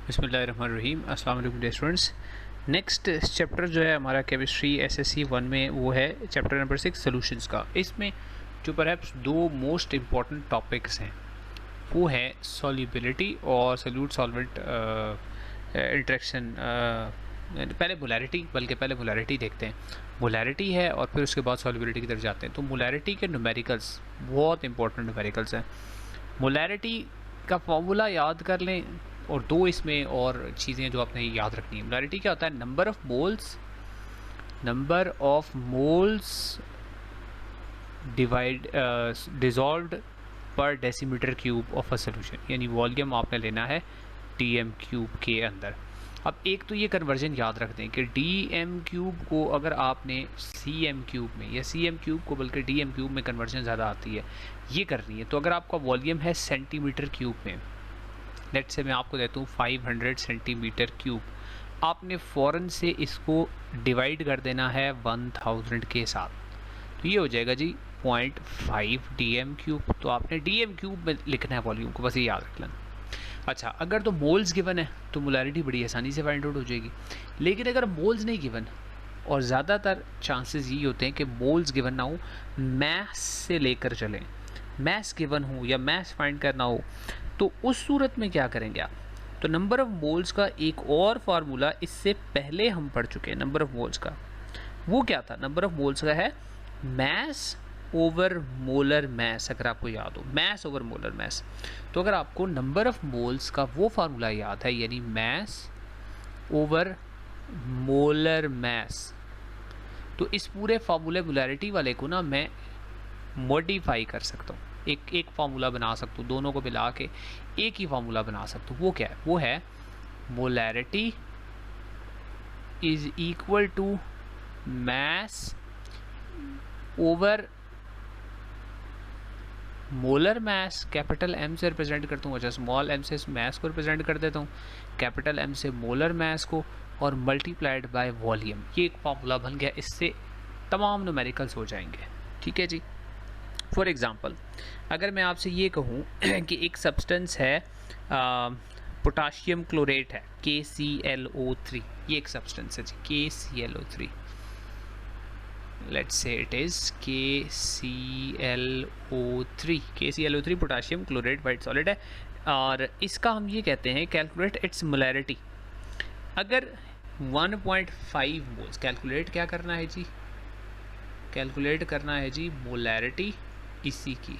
बिस्मिल्लाहिर्रहमानिर्रहीम। अस्सलाम वालेकुम स्टूडेंट्स। नेक्स्ट चैप्टर जो है हमारा केमिस्ट्री एसएससी 1 में वो है चैप्टर नंबर 6 सॉल्यूशंस का। इसमें जो परहैप्स दो मोस्ट इम्पॉर्टेंट टॉपिक्स हैं वो है सॉल्युबिलिटी और सॉल्यूट सॉल्वेंट इंटरेक्शन। पहले मोलैरिटी देखते हैं। मोलैरिटी है और फिर उसके बाद सॉल्युबिलिटी की तरफ जाते हैं। तो मोलैरिटी के न्यूमेरिकल्स बहुत इंपॉर्टेंट न्यूमेरिकल्स हैं। मोलैरिटी का फॉर्मूला याद कर लें और दो इसमें और चीज़ें जो आपने याद रखनी है। मोलैरिटी क्या होता है? नंबर ऑफ मोल्स डिजॉल्व्ड पर decimetre cube of a solution, यानी वॉल्यूम आपने लेना है dm क्यूब के अंदर। अब एक तो ये कन्वर्जन याद रख दें कि dm क्यूब को अगर आपने cm क्यूब में या cm क्यूब को बल्कि dm क्यूब में कन्वर्जन ज़्यादा आती है, ये करनी है। तो अगर आपका वॉल्यूम है सेंटीमीटर क्यूब में, लेट्स से मैं आपको देता हूँ 500 सेंटीमीटर क्यूब, आपने फ़ौरन से इसको डिवाइड कर देना है 1000 के साथ। तो ये हो जाएगा जी 0.5 dm क्यूब। तो आपने dm क्यूब में लिखना है वॉल्यूम को, बस ये याद रख लेना। अच्छा, अगर तो मोल्स गिवन है तो मोलैरिटी बड़ी आसानी से फाइंड आउट हो जाएगी। लेकिन अगर मोल्स नहीं गिवन, और ज़्यादातर चांसेस ये होते हैं कि मोल्स गिवन ना हो, मैस से लेकर चलें, मैस गिवन हो या मैस फाइंड करना हो, तो उस सूरत में क्या करेंगे आप? तो नंबर ऑफ मोल्स का एक और फार्मूला इससे पहले हम पढ़ चुके हैं। नंबर ऑफ मोल्स का वो क्या था? नंबर ऑफ मोल्स का है मैस ओवर मोलर मैस। अगर आपको याद हो, मैस ओवर मोलर मैस। तो अगर आपको नंबर ऑफ मोल्स का वो फार्मूला याद है, यानी मैस ओवर मोलर मैस, तो इस पूरे फार्मूले मोलैरिटी वाले को ना मैं मॉडिफाई कर सकता हूँ, एक फार्मूला बना सकता हूँ, दोनों को मिला के एक ही फार्मूला बना सकता हूँ। वो क्या है? वो है molarity is equal to mass over molar mass. Capital M से रिप्रेजेंट करता हूँ, अच्छा स्मॉल एम से मैस को रिप्रेजेंट कर देता हूँ, कैपिटल एम से मोलर मैस को, और मल्टीप्लाइड बाय वॉल्यूम। ये एक फार्मूला बन गया, इससे तमाम न्यूमेरिकल्स हो जाएंगे। ठीक है जी। फॉर एग्ज़ाम्पल, अगर मैं आपसे ये कहूँ कि एक सब्सटेंस है पोटाशियम क्लोरेट है KClO3, ये एक सब्सटेंस है जी KClO3, let's say it is KClO3 potassium chlorate white solid है, और इसका हम ये कहते हैं कैलकुलेट इट्स मोलैरिटी। अगर 1.5 मोल्स कैलकुलेट क्या करना है जी? कैलकुलेट करना है जी मोलैरिटी इसी की।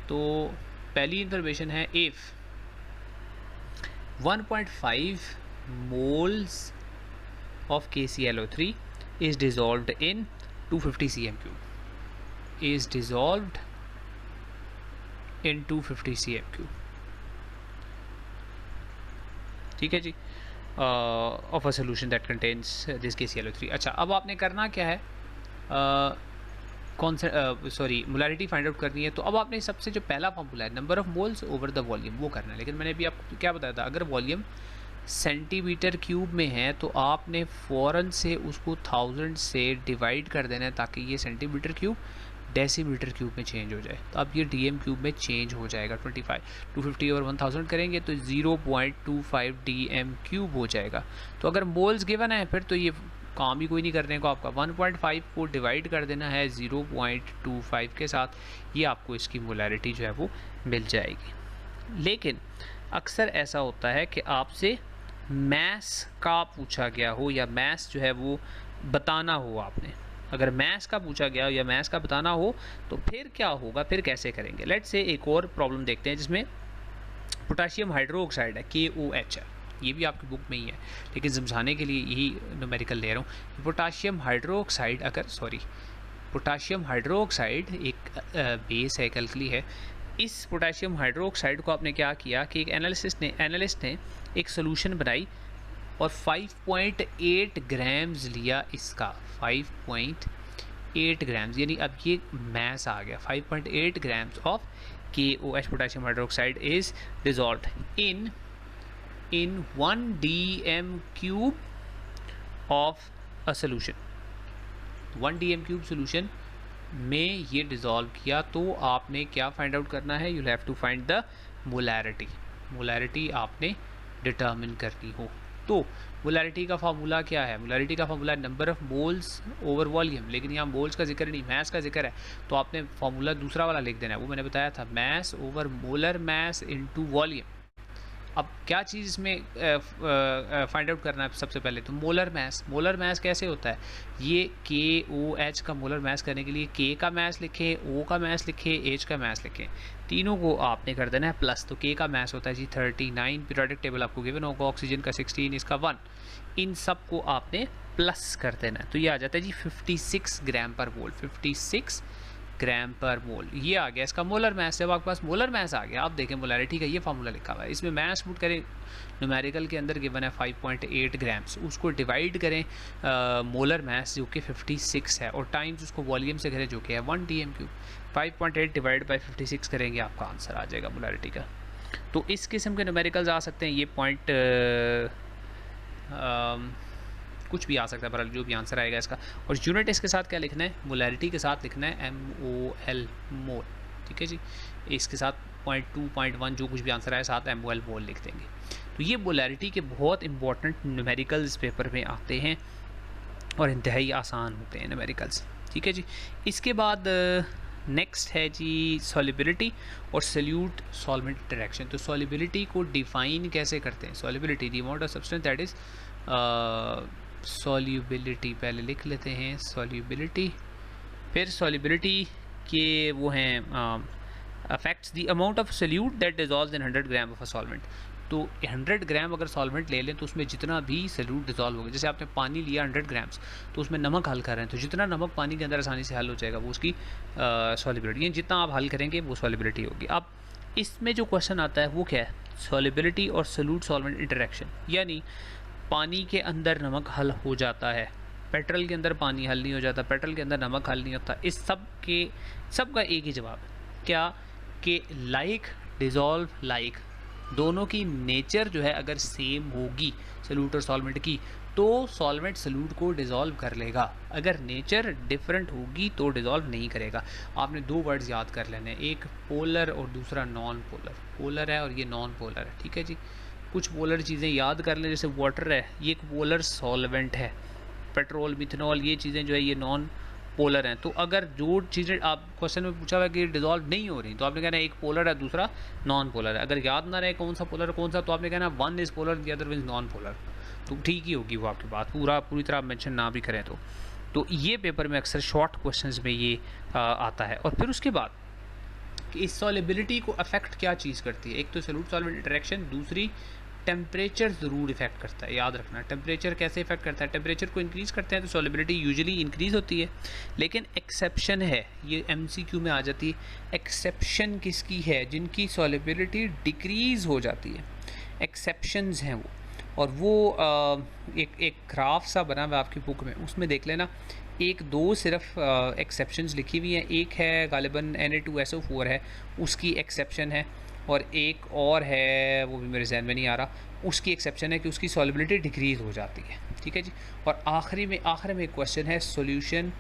तो पहली इंफॉर्मेशन है, if 1.5 moles of KClO3 is dissolved in 250 cm cube, is dissolved in 250 cm cube, ठीक है जी, of a solution that contains this KClO3। अच्छा, अब आपने करना क्या है? मोलैरिटी फाइंड आउट करनी है। तो अब आपने सबसे जो पहला फॉर्मूला है number of moles over the volume, वो करना है। लेकिन मैंने अभी आपको क्या बताया था? अगर वॉल्यूम सेंटीमीटर क्यूब में है तो आपने फ़ौरन से उसको 1000 से डिवाइड कर देना है, ताकि ये सेंटीमीटर क्यूब डेसीमीटर क्यूब में चेंज हो जाए। तो अब ये dm क्यूब में चेंज हो जाएगा। 250 और 1000 करेंगे तो 0.25 dm क्यूब हो जाएगा। तो अगर मोल्स गिवन है फिर तो ये काम ही कोई नहीं करने को, आपका 1.5 को डिवाइड कर देना है 0.25 के साथ, ये आपको इसकी मोलैरिटी जो है वो मिल जाएगी। लेकिन अक्सर ऐसा होता है कि आपसे मैस का पूछा गया हो या मैस जो है वो बताना हो आपने। अगर मैस का पूछा गया हो या मैस का बताना हो तो फिर क्या होगा, फिर कैसे करेंगे? लेट्स से एक और प्रॉब्लम देखते हैं जिसमें पोटाशियम हाइड्रोक्साइड है KOH है, ये भी आपकी बुक में ही है, लेकिन समझाने के लिए यही न्यूमेरिकल ले रहा हूँ। पोटाशियम हाइड्रोक्साइड एक बेस है, एल्कली है। इस पोटाशियम हाइड्रोक्साइड को आपने क्या किया कि एक एनालिस्ट ने एक सोल्यूशन बनाई और 5.8 ग्राम्स लिया इसका, 5.8 ग्राम्स, यानी अब ये मैस आ गया। 5.8 grams of KOH potassium hydroxide is dissolved in 1 dm cube of a solution. 1 dm cube solution में ये डिज़ोल्व किया। तो आपने क्या फाइंड आउट करना है? You have to find the molarity. Molarity आपने डिटर्मिन करनी हो। तो मोलैरिटी का फार्मूला क्या है? मोलैरिटी का फार्मूला है number of moles over volume, लेकिन यहाँ मोल्स का जिक्र नहीं, मैस का जिक्र है, तो आपने फार्मूला दूसरा वाला लिख देना है, वो मैंने बताया था, mass over molar mass into volume. अब क्या चीज़ इसमें फाइंड आउट करना है सबसे पहले, तो मोलर मैस। मोलर मैस कैसे होता है? ये KOH का मोलर मैस करने के लिए K का मैस लिखें, O का मैस लिखें, H का मैस लिखें, तीनों को आपने कर देना है प्लस। तो K का मैस होता है जी 39, पीरियोडिक टेबल आपको गिवन होगा, ऑक्सीजन का 16, इसका 1, इन सब को आपने प्लस कर देना है। तो ये आ जाता है जी 56 ग्राम पर मोल, 56 ग्राम पर मोल, ये आ गया इसका मोलर मैस। जब आपके पास मोलर मैस आ गया, आप देखें मोलैरिटी का ये फार्मूला लिखा हुआ है, इसमें मैस पुट करें, न्यूमेरिकल के अंदर गिवन है 5.8 ग्राम्स, उसको डिवाइड करें मोलर मैस जो कि 56 है, और टाइम्स उसको वॉल्यूम से करें जो कि है 1 dm³। 5.8 डिवाइड बाई 56 करेंगे, आपका आंसर आ जाएगा मोलैरिटी का। तो इस किस्म के न्यूमेरिकल्स आ सकते हैं, ये पॉइंट कुछ भी आ सकता है, पर जो भी आंसर आएगा इसका। और यूनिट इसके साथ क्या लिखना है? मोलैरिटी के साथ लिखना है MOL, मोल, ठीक है जी। इसके साथ 0.2 0.1 जो कुछ भी आंसर आए साथ MOL मोल लिख देंगे। तो ये मोलैरिटी के बहुत इंपॉर्टेंट न्यूमेरिकल्स पेपर में आते हैं और इंतहाई आसान होते हैं न्यूमेरिकल्स, ठीक है जी। इसके बाद नेक्स्ट है जी सॉल्युबिलिटी और सल्यूट सॉल्वेंट इंटरेक्शन। तो सॉल्युबिलिटी को डिफाइन कैसे करते हैं? Solubility, the amount of substance that is solubility, पहले लिख लेते हैं सॉल्युबिलिटी, फिर सॉल्युबिलिटी के वो हैं affects the amount of solute that dissolves in 100 gram of a solvent. तो 100 ग्राम अगर सॉल्वेंट ले लें तो उसमें जितना भी सल्यूट डिजॉल्व होगा, जैसे आपने पानी लिया 100 ग्राम्स, तो उसमें नमक हल कर रहे हैं, तो जितना नमक पानी के अंदर आसानी से हल हो जाएगा वो उसकी सॉल्युबिलिटी, यानी जितना आप हल करेंगे वो सॉल्युबिलिटी होगी। अब इसमें जो क्वेश्चन आता है वो क्या है? सॉल्युबिलिटी और सल्यूट सॉल्वेंट इंटरेक्शन, यानी पानी के अंदर नमक हल हो जाता है, पेट्रोल के अंदर पानी हल नहीं हो जाता, पेट्रोल के अंदर नमक हल नहीं होता। इस सब का एक ही जवाब है, क्या कि लाइक डिज़ोल्व लाइक, दोनों की नेचर जो है अगर सेम होगी सल्यूट और सॉल्वेंट की, तो सॉल्वेंट सल्यूट को डिज़ोल्व कर लेगा, अगर नेचर डिफरेंट होगी तो डिज़ोल्व नहीं करेगा। आपने दो वर्ड्स याद कर लेने, एक पोलर और दूसरा नॉन पोलर। पोलर है और ये नॉन पोलर है, ठीक है जी। कुछ पोलर चीज़ें याद कर लें, जैसे वाटर है, ये एक पोलर सॉल्वेंट है, पेट्रोल, मिथनॉल, ये चीज़ें जो है ये नॉन पोलर हैं। तो अगर जो चीज़ें आप क्वेश्चन में पूछा हुआ कि डिजॉल्व नहीं हो रही, तो आपने कहना है एक पोलर है दूसरा नॉन पोलर है। अगर याद ना रहे कौन सा पोलर कौन सा, तो आपने कहना one is polar the other is non polar, तो ठीक ही होगी वो आपकी बात, पूरी तरह मेंशन ना भी करें तो ये पेपर में अक्सर शॉर्ट क्वेश्चंस में ये आता है। और फिर उसके बाद कि इस सॉल्युबिलिटी को अफेक्ट क्या चीज़ करती है? एक तो सॉल्यूट सॉल्वेंट इंटरेक्शन, दूसरी टेम्परेचर ज़रूर इफेक्ट करता है, याद रखना। टेम्परेचर कैसे इफेक्ट करता है? टेम्परेचर को इंक्रीज़ करते हैं तो सॉल्युबिलिटी यूजुअली इंक्रीज़ होती है, लेकिन एक्सेप्शन है, ये MCQ में आ जाती है। एक्सेप्शन किसकी है? जिनकी सॉल्युबिलिटी डिक्रीज़ हो जाती है, एक्सेप्शंस हैं वो। और वो एक ग्राफ सा बना हुआ आपकी बुक में, उसमें देख लेना, एक दो सिर्फ एक्सेप्शंस लिखी हुई हैं। एक है गालिबन Na2SO4 है, उसकी एक्सेप्शन है, और एक और है वो भी मेरे जहन में नहीं आ रहा, उसकी एक्सेप्शन है कि उसकी सॉल्युबिलिटी डिक्रीज़ हो जाती है, ठीक है जी। और आखिर में एक क्वेश्चन है सॉल्यूशन,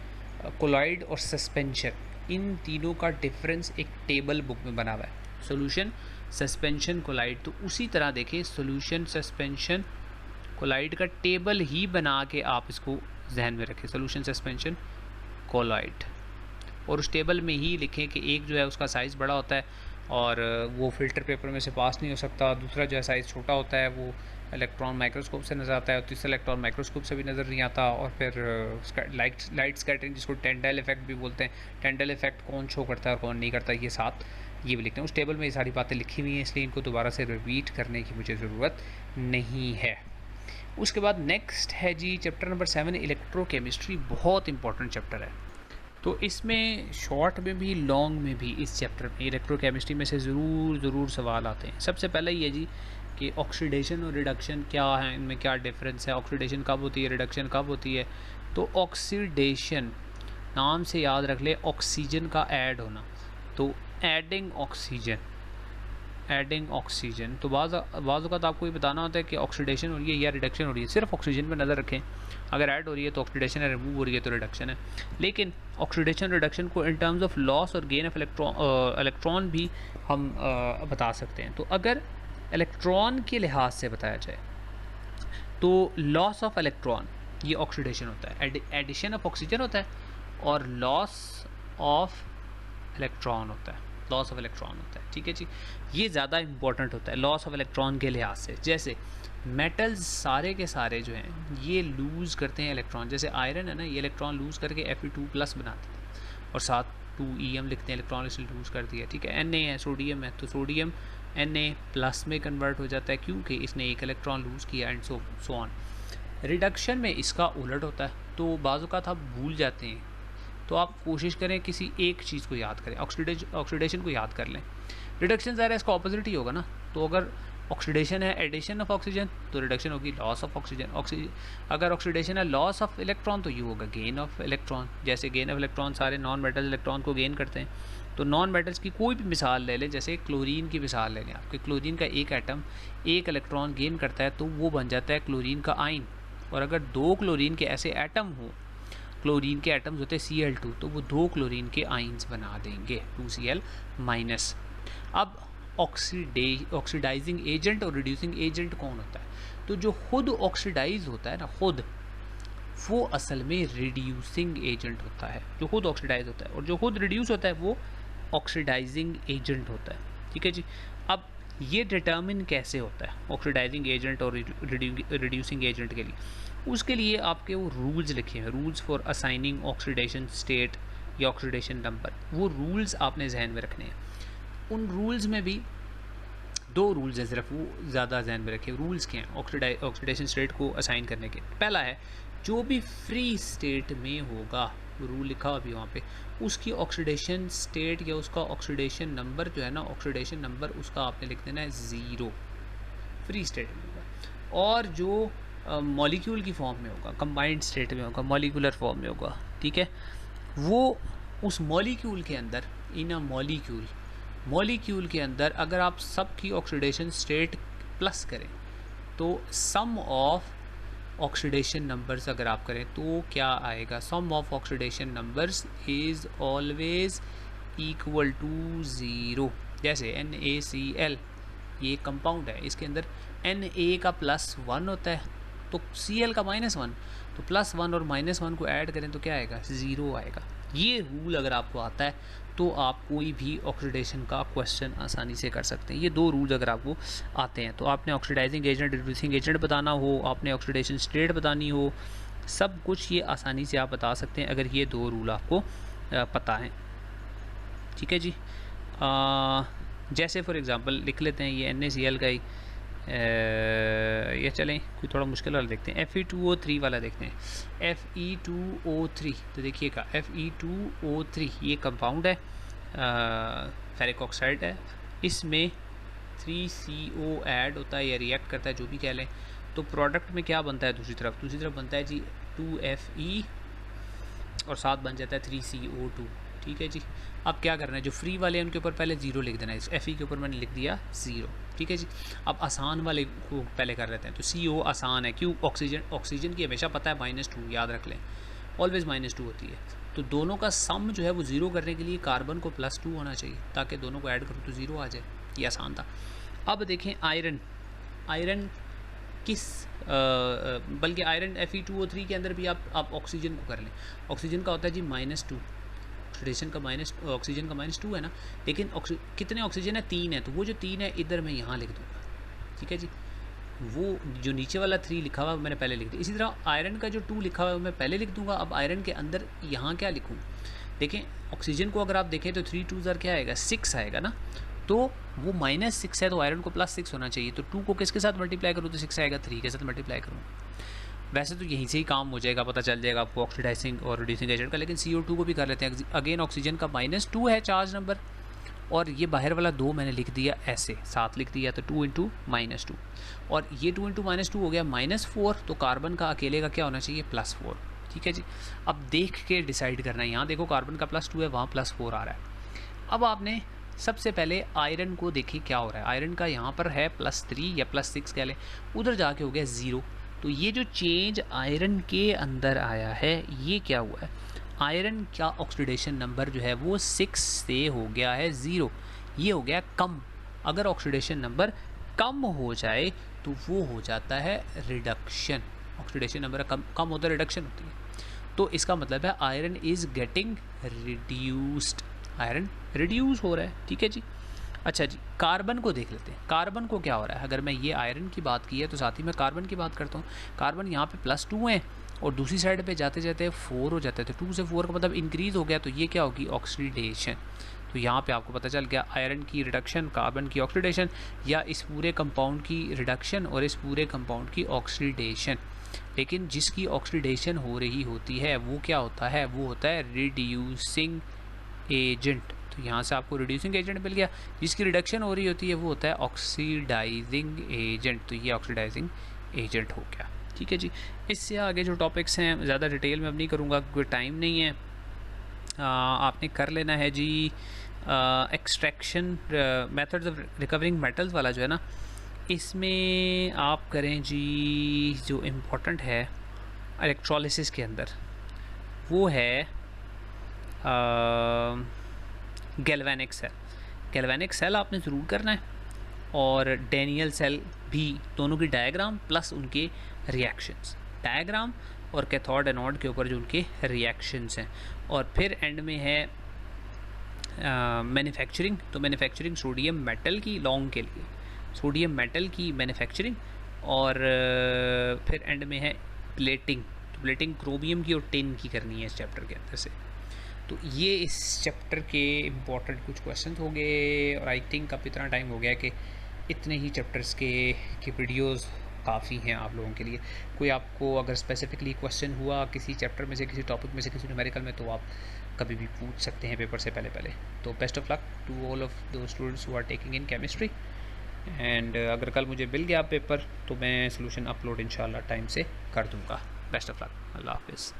कोलॉइड और सस्पेंशन, इन तीनों का डिफरेंस एक टेबल बुक में बना हुआ है, सॉल्यूशन, सस्पेंशन, कोलाइड। तो उसी तरह देखें, सॉल्यूशन, सस्पेंशन, कोलाइड का टेबल ही बना के आप इसको जहन में रखें, सॉल्यूशन, सस्पेंशन, कोलाइड, और उस टेबल में ही लिखें कि एक जो है उसका साइज़ बड़ा होता है और वो फ़िल्टर पेपर में से पास नहीं हो सकता, दूसरा जो है साइज़ छोटा होता है, वो इलेक्ट्रॉन माइक्रोस्कोप से नज़र आता है, और तीसरा इलेक्ट्रॉन माइक्रोस्कोप से भी नज़र नहीं आता। और फिर लाइट स्कैटरिंग, जिसको टेंडाइल इफेक्ट भी बोलते हैं, टेंडाइल इफेक्ट कौन शो करता है और कौन नहीं करता, ये साथ ये भी लिखते हैं। उस टेबल में ये सारी बातें लिखी हुई हैं, इसलिए इनको दोबारा से रिपीट करने की मुझे ज़रूरत नहीं है। उसके बाद नेक्स्ट है जी चैप्टर नंबर 7, इलेक्ट्रोकेमिस्ट्री, बहुत इंपॉर्टेंट चैप्टर है। तो इसमें शॉर्ट में भी लॉन्ग में भी इस चैप्टर में इलेक्ट्रोकेमिस्ट्री में से ज़रूर सवाल आते हैं। सबसे पहले ये जी कि ऑक्सीडेशन और रिडक्शन क्या है, इनमें क्या डिफरेंस है, ऑक्सीडेशन कब होती है, रिडक्शन कब होती है। तो ऑक्सीडेशन नाम से याद रख ले, ऑक्सीजन का ऐड होना, तो एडिंग ऑक्सीजन। तो बाज़ अवत आपको ये बताना होता है कि ऑक्सीडेशन हो रही है या रिडक्शन हो रही है, सिर्फ ऑक्सीजन पर नज़र रखें, अगर ऐड हो रही है तो ऑक्सीडेशन है, रिमूव हो रही है तो रिडक्शन है। लेकिन ऑक्सीडेशन रिडक्शन को इन टर्म्स ऑफ लॉस और गेन ऑफ इलेक्ट्रॉन भी हम बता सकते हैं। तो अगर इलेक्ट्रॉन के लिहाज से बताया जाए तो लॉस ऑफ इलेक्ट्रॉन ये ऑक्सीडेशन होता है, एडिशन ऑफ ऑक्सीजन होता है, और लॉस ऑफ इलेक्ट्रॉन होता है, लॉस ऑफ इलेक्ट्रॉन होता है। ठीक है जी, ये ज़्यादा इंपॉर्टेंट होता है लॉस ऑफ इलेक्ट्रॉन के लिहाज से। जैसे मेटल्स सारे के सारे जो हैं ये लूज़ करते हैं इलेक्ट्रॉन, जैसे आयरन है ना, ये इलेक्ट्रॉन लूज़ करके Fe2+ बनाते हैं और साथ 2em लिखते हैं, इलेक्ट्रॉन इसे लूज़ कर दिया। ठीक है, Na है, सोडियम है, तो सोडियम Na+ में कन्वर्ट हो जाता है क्योंकि इसने एक इलेक्ट्रॉन लूज़ किया, एंड सो ऑन। रिडक्शन में इसका उलट होता है, तो बाज़ औक़ात आप भूल जाते हैं, तो आप कोशिश करें किसी एक चीज़ को याद करें, ऑक्सीडेशन को याद कर लें। रिडक्शन ज़रा इसका ऑपोजिट ही होगा ना, तो अगर ऑक्सीडेशन है एडिशन ऑफ ऑक्सीजन तो रिडक्शन होगी लॉस ऑफ ऑक्सीजन। अगर ऑक्सीडेशन है लॉस ऑफ इलेक्ट्रॉन तो ये होगा गेन ऑफ इलेक्ट्रॉन। जैसे गेन ऑफ इलेक्ट्रॉन सारे नॉन मेटल इलेक्ट्रॉन को गेन करते हैं, तो नॉन मेटल्स की कोई भी मिसाल ले लें, जैसे क्लोरीन की मिसाल ले लें आपके, क्लोरीन का एक एटम एक इलेक्ट्रॉन गेन करता है तो वो बन जाता है क्लोरीन का आइन। और अगर 2 क्लोरीन के ऐसे एटम हो, क्लोरीन के एटम्स होते हैं Cl2, तो वो 2 क्लोरीन के आइंस बना देंगे 2Cl-। अब ऑक्सीडाइजिंग एजेंट और रिड्यूसिंग एजेंट कौन होता है? तो जो खुद ऑक्सीडाइज होता है ना, खुद वो असल में रिड्यूसिंग एजेंट होता है, जो खुद ऑक्सीडाइज होता है, और जो खुद रिड्यूस होता है वो ऑक्सीडाइजिंग एजेंट होता है। ठीक है जी, अब ये डिटर्मिन कैसे होता है ऑक्सीडाइजिंग एजेंट और रिड्यूसिंग एजेंट के लिए? उसके लिए आपके वो रूल्स लिखे हैं, rules for assigning oxidation state या ऑक्सीडेशन नंबर। वो रूल्स आपने जहन में रखने हैं। उन रूल्स में भी 2 रूल्स हैं सिर्फ, वो ज़्यादा जहन में रखे। रूल्स क्या हैं ऑक्सीडेशन स्टेट को असाइन करने के? पहला है, जो भी फ्री स्टेट में होगा, रूल लिखा हुआ भी वहाँ पे, उसकी ऑक्सीडेशन स्टेट या उसका ऑक्सीडेशन नंबर जो है ना, ऑक्सीडेशन नंबर उसका आपने लिख देना है 0, फ्री स्टेट में होगा। और जो मॉलिक्यूल की फॉर्म में होगा, कंबाइंड स्टेट में होगा, मॉलिक्यूलर फॉर्म में होगा, ठीक है, वो उस मॉलिक्यूल के अंदर, इन अ मॉलिक्यूल के अंदर अगर आप सब की ऑक्सीडेशन स्टेट प्लस करें तो सम ऑफ ऑक्सीडेशन नंबर्स अगर आप करें तो क्या आएगा? Sum of oxidation numbers is always equal to 0। जैसे NaCl ये कंपाउंड है, इसके अंदर Na का +1 होता है तो Cl का -1, तो +1 और -1 को ऐड करें तो क्या आएगा? 0 आएगा। ये रूल अगर आपको आता है तो आप कोई भी ऑक्सीडेशन का क्वेश्चन आसानी से कर सकते हैं। ये 2 रूल्स अगर आपको आते हैं तो आपने ऑक्सीडाइजिंग एजेंट, रिड्यूसिंग एजेंट बताना हो, आपने ऑक्सीडेशन स्टेट बतानी हो, सब कुछ ये आसानी से आप बता सकते हैं अगर ये 2 रूल आपको पता है। ठीक है जी, जैसे फॉर एग्ज़ाम्पल लिख लेते हैं ये NaCl का ही, ये चलें कोई थोड़ा मुश्किल वाला देखते हैं, Fe2O3 वाला देखते हैं। Fe2O3 तो देखिएगा, Fe2O3 ये कंपाउंड है, फेरिक ऑक्साइड है, इसमें 3CO ऐड होता है या रिएक्ट करता है, जो भी कह लें, तो प्रोडक्ट में क्या बनता है? दूसरी तरफ बनता है जी 2Fe और साथ बन जाता है 3CO2। ठीक है जी, अब क्या करना है, जो फ्री वाले हैं उनके ऊपर पहले 0 लिख देना है, इस Fe के ऊपर मैंने लिख दिया 0। ठीक है जी, अब आसान वाले को पहले कर लेते हैं, तो CO आसान है, क्यों? ऑक्सीजन की हमेशा पता है -2, याद रख लें, ऑलवेज -2 होती है, तो दोनों का सम जो है वो 0 करने के लिए कार्बन को +2 होना चाहिए, ताकि दोनों को ऐड करो तो 0 आ जाए। ये आसान था। अब देखें आयरन किस बल्कि आयरन Fe2O3 के अंदर भी आप ऑक्सीजन को कर लें, ऑक्सीजन का होता है जी -2, ऑक्सीडेशन का ऑक्सीजन का -2 है ना, लेकिन कितने ऑक्सीजन है? 3 है, तो वो जो 3 है इधर मैं यहाँ लिख दूँगा। ठीक है जी, वो जो नीचे वाला 3 लिखा हुआ है मैंने पहले लिख दिया। इसी तरह आयरन का जो 2 लिखा हुआ है मैं पहले लिख दूँगा। अब आयरन के अंदर यहाँ क्या लिखूँ? देखें, ऑक्सीजन को अगर आप देखें तो 3 2 क्या आएगा? 6 आएगा ना, तो वो -6 है तो आयरन को +6 होना चाहिए, तो 2 को किसके साथ मल्टीप्लाई करूँ तो 6 आएगा, 3 के साथ मल्टीप्लाई करूँ। वैसे तो यहीं से ही काम हो जाएगा, पता चल जाएगा आपको ऑक्सीडाइजिंग और रिड्यूसिंग एजेंट का, लेकिन CO2 को भी कर लेते हैं। अगेन ऑक्सीजन का -2 है चार्ज नंबर, और ये बाहर वाला 2 मैंने लिख दिया ऐसे, साथ लिख दिया, तो 2 × -2, और ये 2 × -2 हो गया -4, तो कार्बन का अकेले का क्या होना चाहिए? +4। ठीक है जी, अब देख के डिसाइड करना है। यहाँ देखो कार्बन का +2 है, वहाँ +4 आ रहा है। अब आपने सबसे पहले आयरन को देखिए क्या हो रहा है। आयरन का यहाँ पर है +3 या +6 कह लें, उधर जाके हो गया 0। तो ये जो चेंज आयरन के अंदर आया है ये क्या हुआ है? आयरन का ऑक्सीडेशन नंबर जो है वो 6 से हो गया है 0, ये हो गया कम। अगर ऑक्सीडेशन नंबर कम हो जाए तो वो हो जाता है रिडक्शन। ऑक्सीडेशन नंबर कम होता है, रिडक्शन होती है। तो इसका मतलब है iron is getting reduced, iron reduce हो रहा है। ठीक है जी। अच्छा जी, कार्बन को देख लेते हैं। कार्बन को क्या हो रहा है, अगर मैं ये आयरन की बात की है तो साथ ही मैं कार्बन की बात करता हूँ। कार्बन यहाँ पे +2 है और दूसरी साइड पे जाते जाते 4 हो जाते थे। 2 से 4 का मतलब इंक्रीज़ हो गया, तो ये क्या होगी, ऑक्सीडेशन। तो यहाँ पे आपको पता चल गया आयरन की रिडक्शन, कार्बन की ऑक्सीडेशन, या इस पूरे कंपाउंड की रिडक्शन और इस पूरे कंपाउंड की ऑक्सीडेशन। लेकिन जिसकी ऑक्सीडेशन हो रही होती है वो क्या होता है, वो होता है रिड्यूसिंग एजेंट। तो यहाँ से आपको रिड्यूसिंग एजेंट मिल गया। जिसकी रिडक्शन हो रही होती है वो होता है ऑक्सीडाइजिंग एजेंट। तो ये ऑक्सीडाइजिंग एजेंट हो गया। ठीक है जी। इससे आगे जो टॉपिक्स हैं ज़्यादा डिटेल में अब नहीं करूँगा, कोई टाइम नहीं है। आपने कर लेना है जी extraction methods of recovering metals वाला जो है ना, इसमें आप करें जी, जो इम्पोर्टेंट है इलेक्ट्रोलिसिस के अंदर वो है गैल्वेनिक सेल। गैल्वेनिक सेल आपने ज़रूर करना है, और डैनियल सेल भी, दोनों की डायग्राम प्लस उनके रिएक्शंस, डायग्राम और कैथोड एनोड के ऊपर जो उनके रिएक्शंस हैं। और फिर एंड में है मैन्युफैक्चरिंग। तो मैन्युफैक्चरिंग सोडियम मेटल की, लॉन्ग के लिए सोडियम मेटल की मैन्युफैक्चरिंग, और फिर एंड में है प्लेटिंग। तो प्लेटिंग क्रोमियम की और टिन की करनी है इस चैप्टर के अंदर से। तो ये इस चैप्टर के इम्पोर्टेंट कुछ क्वेश्चन हो गए, और आई थिंक अब इतना टाइम हो गया कि इतने ही चैप्टर्स के वीडियोस काफ़ी हैं आप लोगों के लिए। कोई आपको अगर स्पेसिफिकली क्वेश्चन हुआ किसी चैप्टर में से, किसी टॉपिक में से, किसी न्यूमेरिकल में, तो आप कभी भी पूछ सकते हैं पेपर से पहले। तो best of luck to all of those students who are taking in chemistry. And अगर कल मुझे मिल गया पेपर तो मैं सोल्यूशन अपलोड इंशाल्लाह टाइम से कर दूँगा। बेस्ट ऑफ लक, अल्लाह हाफिज़।